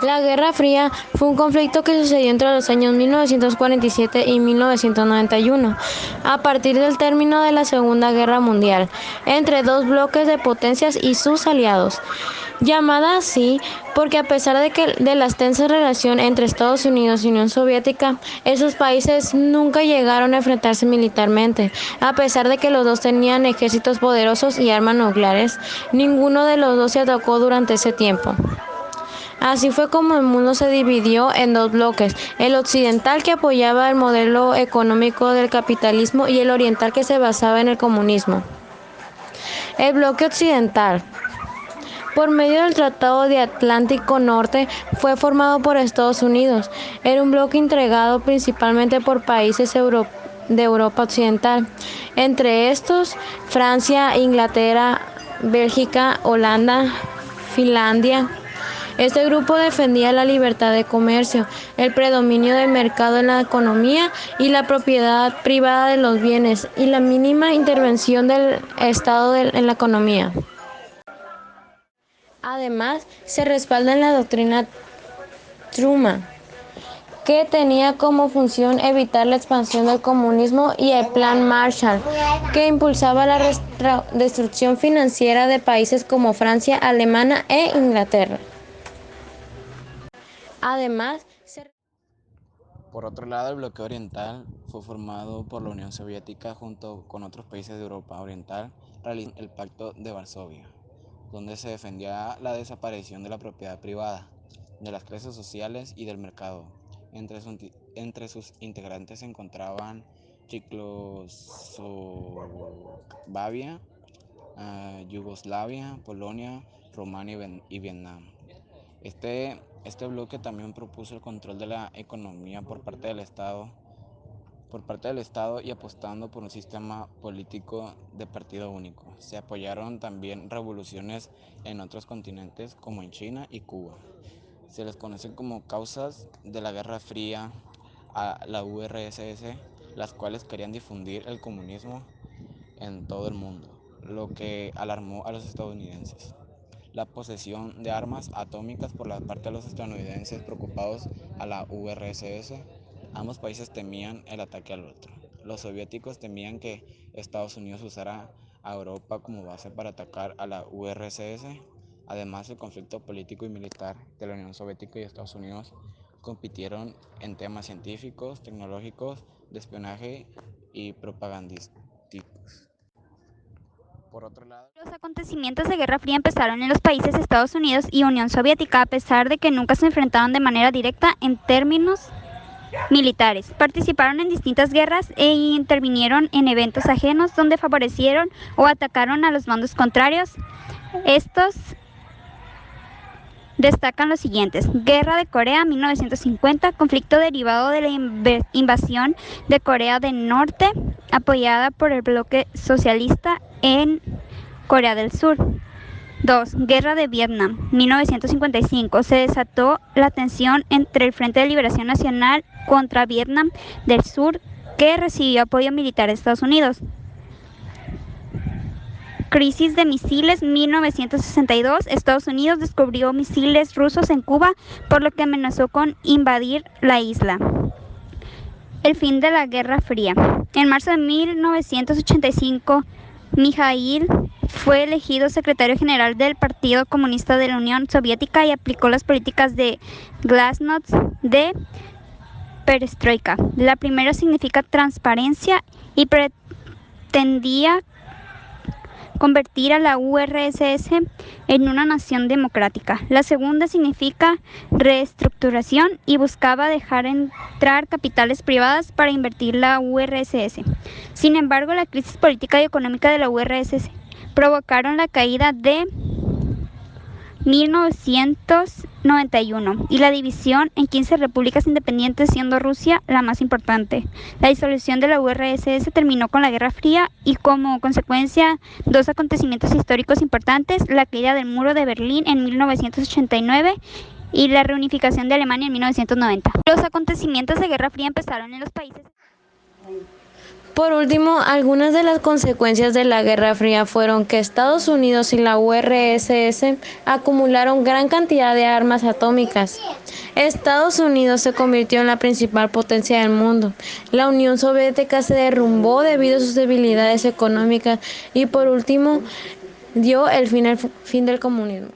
La Guerra Fría fue un conflicto que sucedió entre los años 1947 y 1991, a partir del término de la Segunda Guerra Mundial, entre dos bloques de potencias y sus aliados. Llamada así porque a pesar de las tensas relaciones entre Estados Unidos y Unión Soviética, esos países nunca llegaron a enfrentarse militarmente. A pesar de que los dos tenían ejércitos poderosos y armas nucleares, ninguno de los dos se atacó durante ese tiempo. Así fue como el mundo se dividió en dos bloques, el occidental que apoyaba el modelo económico del capitalismo y el oriental que se basaba en el comunismo. El bloque occidental, por medio del Tratado de Atlántico Norte, fue formado por Estados Unidos. Era un bloque integrado principalmente por países de Europa Occidental, entre estos Francia, Inglaterra, Bélgica, Holanda, Finlandia. Este grupo defendía la libertad de comercio, el predominio del mercado en la economía y la propiedad privada de los bienes y la mínima intervención del Estado en la economía. Además, se respalda en la doctrina Truman, que tenía como función evitar la expansión del comunismo, y el Plan Marshall, que impulsaba la destrucción financiera de países como Francia, Alemania e Inglaterra. Además, Por otro lado, el bloqueo oriental fue formado por la Unión Soviética junto con otros países de Europa Oriental, realizando el Pacto de Varsovia, donde se defendía la desaparición de la propiedad privada, de las clases sociales y del mercado. Entre sus integrantes se encontraban Checoslovaquia, Yugoslavia, Polonia, Rumania y Vietnam. Este bloque también propuso el control de la economía por parte del Estado y apostando por un sistema político de partido único. Se apoyaron también revoluciones en otros continentes como en China y Cuba. Se les conoce como causas de la Guerra Fría a la URSS, las cuales querían difundir el comunismo en todo el mundo, lo que alarmó a los estadounidenses. La posesión de armas atómicas por la parte de los estadounidenses preocupados a la URSS. Ambos países temían el ataque al otro. Los soviéticos temían que Estados Unidos usara a Europa como base para atacar a la URSS. Además, el conflicto político y militar de la Unión Soviética y Estados Unidos compitieron en temas científicos, tecnológicos, de espionaje y propagandísticos. Por otro lado, los acontecimientos de Guerra Fría empezaron en los países Estados Unidos y Unión Soviética, a pesar de que nunca se enfrentaron de manera directa en términos militares. Participaron en distintas guerras e intervinieron en eventos ajenos donde favorecieron o atacaron a los bandos contrarios. Estos destacan los siguientes: Guerra de Corea 1950, conflicto derivado de la invasión de Corea del Norte, apoyada por el bloque socialista en Corea del Sur. 2. Guerra de Vietnam, 1955. Se desató la tensión entre el Frente de Liberación Nacional contra Vietnam del Sur, que recibió apoyo militar de Estados Unidos. Crisis de misiles, 1962. Estados Unidos descubrió misiles rusos en Cuba, por lo que amenazó con invadir la isla. El fin de la Guerra Fría. En marzo de 1985, Mikhail fue elegido secretario general del Partido Comunista de la Unión Soviética y aplicó las políticas de Glasnost de perestroika. La primera significa transparencia y pretendía convertir a la URSS en una nación democrática. La segunda significa reestructuración y buscaba dejar entrar capitales privadas para invertir la URSS. Sin embargo, la crisis política y económica de la URSS provocaron la caída de 1991 y la división en 15 repúblicas independientes, siendo Rusia la más importante. La disolución de la URSS terminó con la Guerra Fría y, como consecuencia, dos acontecimientos históricos importantes: la caída del muro de Berlín en 1989 y la reunificación de Alemania en 1990. Los acontecimientos de Guerra Fría empezaron en los países Por último, algunas de las consecuencias de la Guerra Fría fueron que Estados Unidos y la URSS acumularon gran cantidad de armas atómicas. Estados Unidos se convirtió en la principal potencia del mundo. La Unión Soviética se derrumbó debido a sus debilidades económicas y por último dio el fin del comunismo.